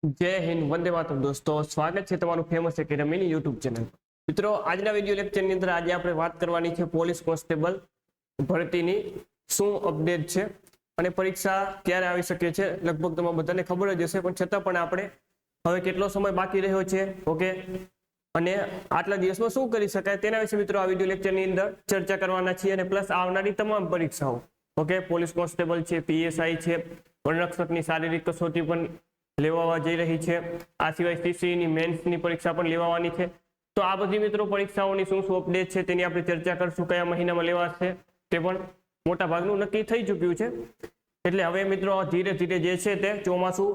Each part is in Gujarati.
जय हिंद वंदे मातरम दोस्तों स्वागत है તમારું ફેમસ એકેડમીની YouTube ચેનલ મિત્રો આજના વિડિયો લેક્ચરની અંદર આજે આપણે વાત કરવાની છે પોલીસ કોન્સ્ટેબલ ભરતીની શું અપડેટ છે અને પરીક્ષા ક્યારે આવી શકે છે લગભગ તમને બધાને ખબર જ હશે પણ છતાં પણ આપણે હવે કેટલો સમય બાકી રહ્યો છે ઓકે અને આટલા દિવસમાં શું કરી શકાય તેના વિશે મિત્રો આ વિડિયો લેક્ચરની અંદર ચર્ચા કરવાના છીએ અને પ્લસ આવનારી તમામ પરીક્ષાઓ ઓકે પોલીસ કોન્સ્ટેબલ છે પીએસઆઈ છે વનરક્ષકની શારીરિક કસોટી પણ લેવાવા જઈ રહી છે આ સિવાય સીસી ની મેન્સ ની પરીક્ષા પણ લેવાની છે તો આ બધી મિત્રો પરીક્ષાઓની શું શું અપડેટ છે તેની આપણે ચર્ચા કરશું કયા મહિનામાં લેવાશે તે પણ મોટા ભાગનું નક્કી થઈ ચૂક્યું છે એટલે હવે મિત્રો ધીરે ધીરે જે છે તે ચોમાસું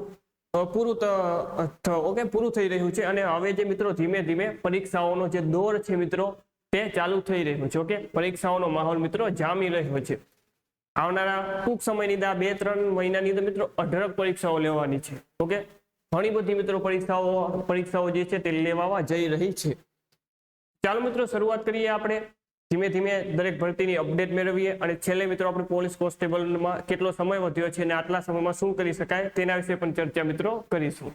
પૂરું થઈ રહ્યું છે અને હવે જે મિત્રો ધીમે ધીમે પરીક્ષાઓનો જે દોર છે મિત્રો તે ચાલુ થઈ રહ્યો છે ઓકે પરીક્ષાઓનો માહોલ મિત્રો જામી રહ્યો છે આવનારા ટૂંક સમયની અંદર 2-3 મહિનાની અંદર મિત્રો 18 પરીક્ષાઓ લેવાની છે ઓકે ઘણી બધી મિત્રો પરીક્ષાઓ જે છે તે લેવા જઈ રહી છે ચાલો મિત્રો શરૂઆત કરીએ આપણે ધીમે ધીમે દરેક ભરતીની અપડેટ મેળવીએ અને છેલ્લે મિત્રો આપણે પોલીસ કોન્સ્ટેબલમાં કેટલો સમય વધ્યો છે અને આટલા સમયમાં શું કરી શકાય તેના વિશે પણ ચર્ચા મિત્રો કરીશું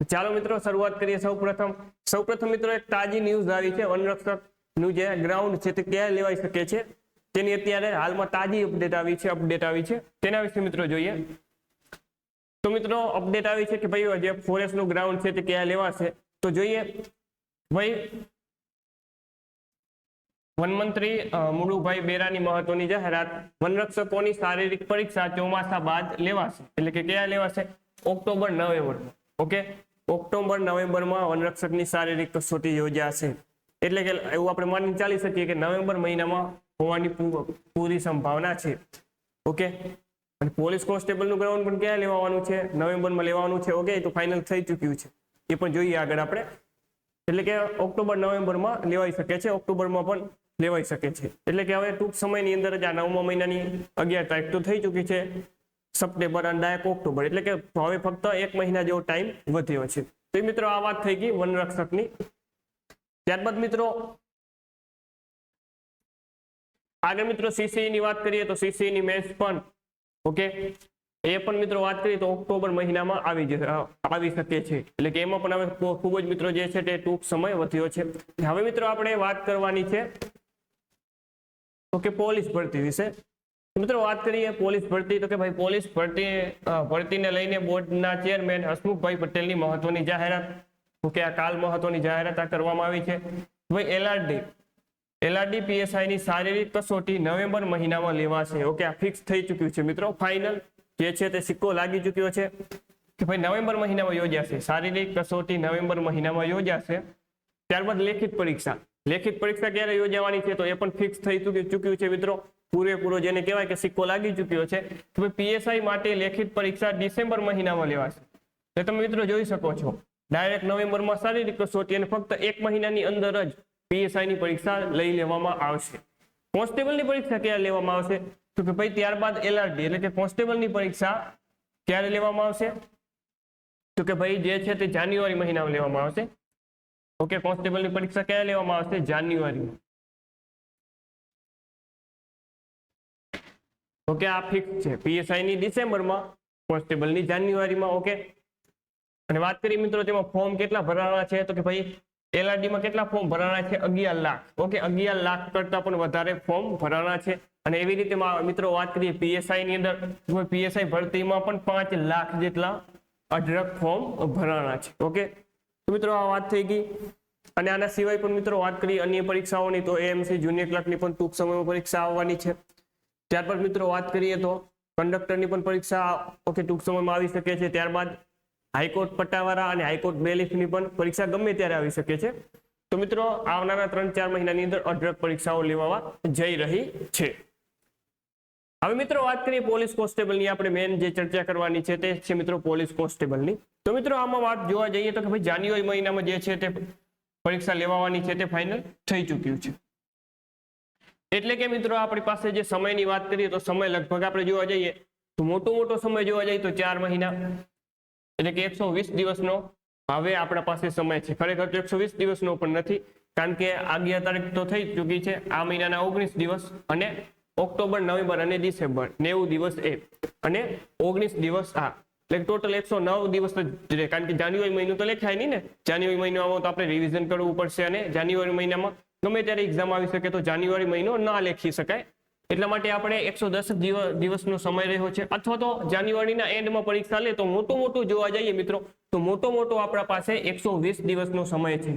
ચાલો મિત્રો શરૂઆત કરીએ સૌપ્રથમ મિત્રો એક તાજી ન્યૂઝ આવી છે વનરક્ષકનું જે ગ્રાઉન્ડ છે તે ક્યાં લેવાઈ શકે છે તેની અત્યારે હાલમાં તાજી અપડેટ આવી છે તેના વિશે મિત્રો જોઈએ તો મિત્રો અપડેટ આવી છે કે ભાઈ જે ફોરેસ્ટ નું ગ્રાઉન્ડ છે તે ક્યાં લેવાશે તો જોઈએ ભાઈ વનમંત્રી મુળુભાઈ બેરાની મહત્વની જાહેરાત વનરક્ષકોની શારીરિક પરીક્ષા ચોમાસા બાદ લેવાશે એટલે કે ક્યાં લેવાશે ઓક્ટોબર-નવેમ્બર ઓકે ઓક્ટોબર-નવેમ્બરમાં વનરક્ષકની શારીરિક કસોટી યોજાશે એટલે કે એવું આપણે માની ચાલી શકીએ કે નવેમ્બર મહિનામાં હોવાની પૂરી સંભાવના છે ઓકે અને પોલીસ કોન્સ્ટેબલ નું ગ્રાઉન્ડ પણ ક્યાં લેવાનું છે નવેમ્બરમાં લેવાનું છે ઓકે તો ફાઇનલ થઈ ચૂક્યું છે એ પણ જોઈએ આગળ આપણે એટલે કે ઓક્ટોબર-નવેમ્બરમાં લેવાઈ શકે છે ઓક્ટોબરમાં પણ લેવાઈ શકે છે એટલે કે હવે ટૂંક સમયની અંદર જ આ 9મા મહિનાની 11 તારીખ તો થઈ ચૂકી છે સપ્ટેમ્બર અને ડાયરેક્ટ ઓક્ટોબર એટલે કે હવે ફક્ત 1 મહિના જેવો ટાઈમ વધ્યો છે તો મિત્રો આ વાત થઈ ગઈ વનરક્ષકની ત્યારબાદ મિત્રો આગળ મિત્રો સીસી ની વાત કરીએ તો સીસી ની મેન્સ પણ ઓકે એ પણ મિત્રો વાત કરીએ તો ઓક્ટોબર મહિનામાં આવી શકે છે એટલે કે એમાં પણ હવે ખૂબ જ મિત્રો જે છે તે ટૂંક સમય વધ્યો છે હવે મિત્રો આપણે વાત કરવાની છે ઓકે પોલીસ ભરતી વિશે મિત્રો વાત કરીએ પોલીસ ભરતી તો કે ભાઈ પોલીસ ભરતીને લઈને બોર્ડના ચેરમેન હસમુખભાઈ પટેલની મહત્વની જાહેરાત ઓકે આ કાલ મહત્વની જાહેરાત કરવામાં આવી છે ભાઈ એલઆરડી પીએસઆઈ ની શારીરિક કસોટી નવેમ્બર મહિનામાં લેવાશે ઓકે આ ફિક્સ થઈ ચૂક્યું છે મિત્રો ફાઇનલ જે છે તે સિક્કો લાગી ચૂક્યો છે કે ભાઈ નવેમ્બર મહિનામાં યોજાશે શારીરિક કસોટી નવેમ્બર મહિનામાં યોજાશે ત્યારબાદ લેખિત પરીક્ષા ક્યારે યોજવાની છે તો એ પણ ફિક્સ થઈ ચૂક્યું છે મિત્રો પૂરેપૂરો જેને કહેવાય કે સિક્કો લાગી ચૂક્યો છે તો પીએસઆઈ માટે લેખિત પરીક્ષા ડિસેમ્બર મહિનામાં લેવાશે તો તમે મિત્રો જોઈ શકો છો ડાયરેક્ટ નવેમ્બરમાં શારીરિક કસોટી અને ફક્ત 1 મહિનાની અંદર જ પીએસઆઈ ની પરીક્ષા લઈ લેવામાં આવશે કોન્સ્ટેબલ ની પરીક્ષા ક્યારે લેવામાં આવશે તો કે ભાઈ ત્યારબાદ એલઆરડી એટલે કે કોન્સ્ટેબલ ની પરીક્ષા ક્યારે લેવામાં આવશે તો કે ભાઈ જે છે તે જાન્યુઆરી મહિનામાં લેવામાં આવશે ઓકે કોન્સ્ટેબલ ની પરીક્ષા ક્યારે લેવામાં આવશે જાન્યુઆરીમાં ઓકે આ ફિક્સ છે પીએસઆઈ ની ડિસેમ્બરમાં કોન્સ્ટેબલ ની જાન્યુઆરીમાં ઓકે અને વાત કરી મિત્રો તેમાં ફોર્મ કેટલા ભરવાના છે તો કે ભાઈ એલઆરડી માં કેટલા ફોર્મ ભરવાના છે 11 લાખ ઓકે 11 લાખ કરતા પણ વધારે ફોર્મ ભરવાના છે અને એવી રીતે મિત્રો વાત કરીએ પીએસઆઈ ની અંદર પીએસઆઈ ભરતીમાં પણ 5 લાખ જેટલા અઢળક ફોર્મ ભરવાના છે ઓકે તો મિત્રો આ વાત થઈ ગઈ અને આના સિવાય પણ મિત્રો વાત કરીએ અન્ય પરીક્ષાઓની તો એએમસી જુનિયર ક્લર્કની પણ ટૂંક સમયમાં પરીક્ષા આવવાની છે ત્યારબાદ મિત્રો વાત કરીએ તો કંડક્ટરની પણ પરીક્ષા ઓકે ટૂંક સમયમાં આવી શકે છે ત્યારબાદ હાઈકોર્ટ પટ્ટાવાળા અને હાઈકોર્ટ બેલીફની પણ પરીક્ષા ગમે ત્યારે આવી શકે છે તો મિત્રો આવનારા 3-4 મહિનાની અંદર અઢળક પરીક્ષાઓ લેવા જઈ રહી છે હવે મિત્રો વાત કરીએ પોલીસ કોન્સ્ટેબલની આપણે મેન જે ચર્ચા કરવાની છે તે છે મિત્રો પોલીસ કોન્સ્ટેબલની તો મિત્રો આમાં વાત જોવા જઈએ તો કે ભાઈ જાન્યુઆરી મહિનામાં જે છે તે પરીક્ષા લેવાની છે તે ફાઇનલ થઈ ચૂક્યું છે એટલે કે મિત્રો આપણી પાસે જે સમયની વાત કરીએ તો સમય લગભગ આપણે જોવા જઈએ તો મોટો સમય જોવા જઈએ તો 4 મહિના એટલે કે 120 દિવસનો હવે આપણા પાસે સમય છે ખરેખર તો 120 દિવસનો પણ નથી કારણ કે 11 તારીખ તો થઈ ચૂકી છે આ મહિનાના 19 દિવસ અને ઓક્ટોબર નવેમ્બર અને ડિસેમ્બર 90 દિવસ અને 19 દિવસ એટલે ટોટલ 109 દિવસ જ રહે, કારણ કે જાન્યુઆરી મહિનો તો લેખાય નહીં ને, જાન્યુઆરી મહિનો આવો તો આપણે રિવિઝન કરવું પડશે, અને જાન્યુઆરી મહિનામાં ગમે ત્યારે એક્ઝામ આવી શકે તો જાન્યુઆરી મહિનો ના લેખી શકાય, એટલા માટે આપણે 110 દિવસનો સમય રહ્યો છે, અથવા તો જાન્યુઆરીના એન્ડમાં પરીક્ષા લે તો મોટું જોવા જઈએ મિત્રો તો મોટો આપણા પાસે 120 દિવસનો સમય છે.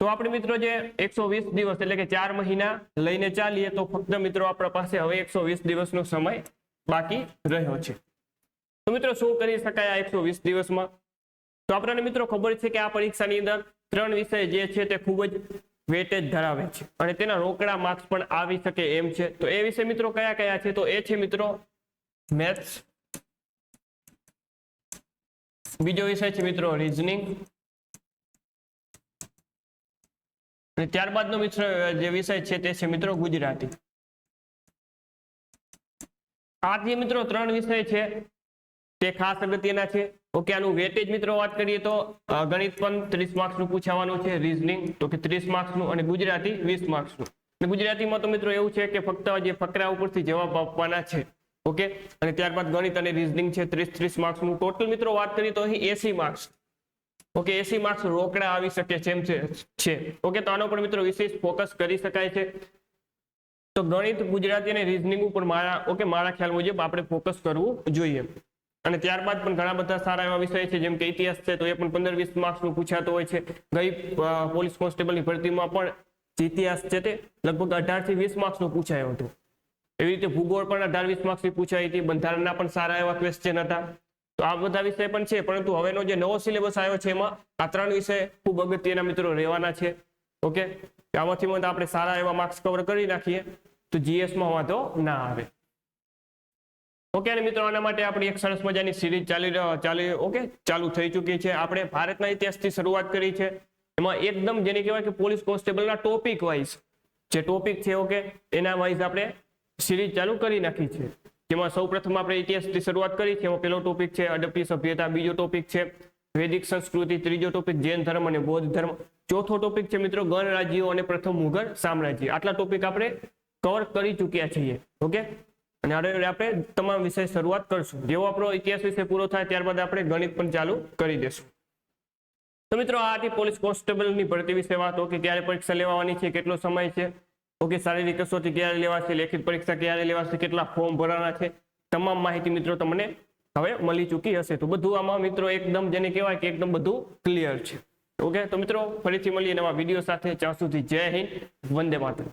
તો આપણે મિત્રો જે 120 દિવસ એટલે કે 4 મહિના લઈને ચાલીએ તો ફક્ત મિત્રો આપણા પાસે હવે 120 દિવસનો સમય બાકી રહ્યો છે. તો મિત્રો શું કરી શકાય આ 120 દિવસમાં? તો આપણને મિત્રો ખબર છે કે આ પરીક્ષાની અંદર 3 વિષય જે છે તે ખૂબ જ વેટેજ ધરાવે છે અને તેના રોકડા માર્ક્સ પણ આવી શકે એમ છે. તો એ વિષય મિત્રો કયા છે? તો એ છે મિત્રો મેથ્સ, બીજો વિષય છે મિત્રો રીઝનિંગ, અને ત્યારબાદનો મિત્રો જે વિષય છે તે છે મિત્રો ગુજરાતી. આ જે મિત્રો 3 વિષય છે તે ખાસ અગત્યના છે. ઓકે, આનું વેટેજ મિત્રો વાત કરીએ તો ગણિત પણ 30 માર્ક્સનું પૂછાવાનું છે, રીઝનિંગ તો કે 30 માર્ક્સનું, અને ગુજરાતી 20 માર્ક્સનું. અને ગુજરાતીમાં તો મિત્રો એવું છે કે ફક્ત જે ફકરા ઉપરથી જવાબ આપવાના છે. ઓકે, અને ત્યારબાદ ગણિત અને રીઝનિંગ છે 30 માર્ક્સનું. ટોટલ મિત્રો વાત કરીએ તો અહીં 80 માર્ક્સ. ઓકે, 80 માર્ક્સ રોકડા આવી શકે છે એમ છે. ઓકે, તો આનો પર મિત્રો વિશેષ ફોકસ કરી શકાય છે. તો ગણિત, ગુજરાતી અને રીઝનિંગ ઉપર મારા ખ્યાલ મુજબ આપણે ફોકસ કરવું જોઈએ. અને ત્યારબાદ પણ ઘણા બધા સારા એવા વિષય છે, જેમ કે ઇતિહાસ છે તો એ પણ 15-20 માર્ક્સનું પૂછાતો હોય છે. ગઈ પોલીસ કોન્સ્ટેબલની ભરતીમાં પણ ઇતિહાસ છે તે લગભગ 18 થી 20 માર્ક્સનું પૂછાયું હતું. એવી રીતે ભૂગોળ પણ 18-20 માર્ક્સની પૂછાઈ હતી. બંધારણના પણ સારા એવા ક્વેશ્ચન હતા. તો આ બધા વિષય પણ છે, પરંતુ હવેનો જે નવો સિલેબસ આવ્યો છે એમાં આ 3 વિષય ખૂબ અગત્યના મિત્રો રહેવાના છે. ઓકે, આમાંથી આપણે સારા એવા માર્ક્સ કવર કરી નાખીએ તો જીએસમાં વાંધો ના આવે. ઓકે, અને મિત્રો આના માટે આપણી એક સરસ મજાની સિરીઝ ચાલુ થઈ ચૂકી છે. આપણે ભારતના ઇતિહાસથી શરૂઆત કરી છે. એમાં એકદમ જેને કહેવાય કે પોલીસ કોન્સ્ટેબલના ટોપિક વાઇઝ જે ટોપિક છે, ઓકે, એના વાઇઝ આપણે સિરીઝ ચાલુ કરી નાખી છે. જેમાં સૌપ્રથમ આપણે ઇતિહાસથી શરૂઆત કરી છે. એમાં પહેલો ટોપિક છે હડપ્પી સભ્યતા, બીજો ટોપિક છે વૈદિક સંસ્કૃતિ, ત્રીજો ટોપિક જૈન ધર્મ અને બૌદ્ધ ધર્મ, ચોથો ટોપિક છે મિત્રો ગણરાજ્યો અને પ્રથમ મુઘલ સામ્રાજ્ય. આટલા ટોપિક આપણે કવર કરી ચૂક્યા છીએ. ઓકે, અને હવે આપણે તમામ વિષય શરૂઆત કરશું. જેવો આપણો ઇતિહાસ વિષય પૂરો થાય ત્યારબાદ આપણે ગણિત પણ ચાલુ કરી દેશું. તો મિત્રો આ હતી પોલીસ કોન્સ્ટેબલની ભરતી વિશે વાત. ઓકે, ક્યારે પરીક્ષા લેવાની છે, કેટલો સમય છે, ઓકે, શારીરિક કસોટી ક્યારે લેવાશે, લેખિત પરીક્ષા ક્યારે લેવાશે, કેટલા ફોર્મ ભરવાના છે, તમામ માહિતી મિત્રો તમને હવે મળી ચૂકી હશે. તો બધું આમાં મિત્રો એકદમ જેને કહેવાય કે એકદમ બધું ક્લિયર છે. ઓકે, તો મિત્રો ફરીથી મળીએ નવા વિડીયો સાથે. ત્યાં સુધી જય હિન્દ, વંદે માતરમ.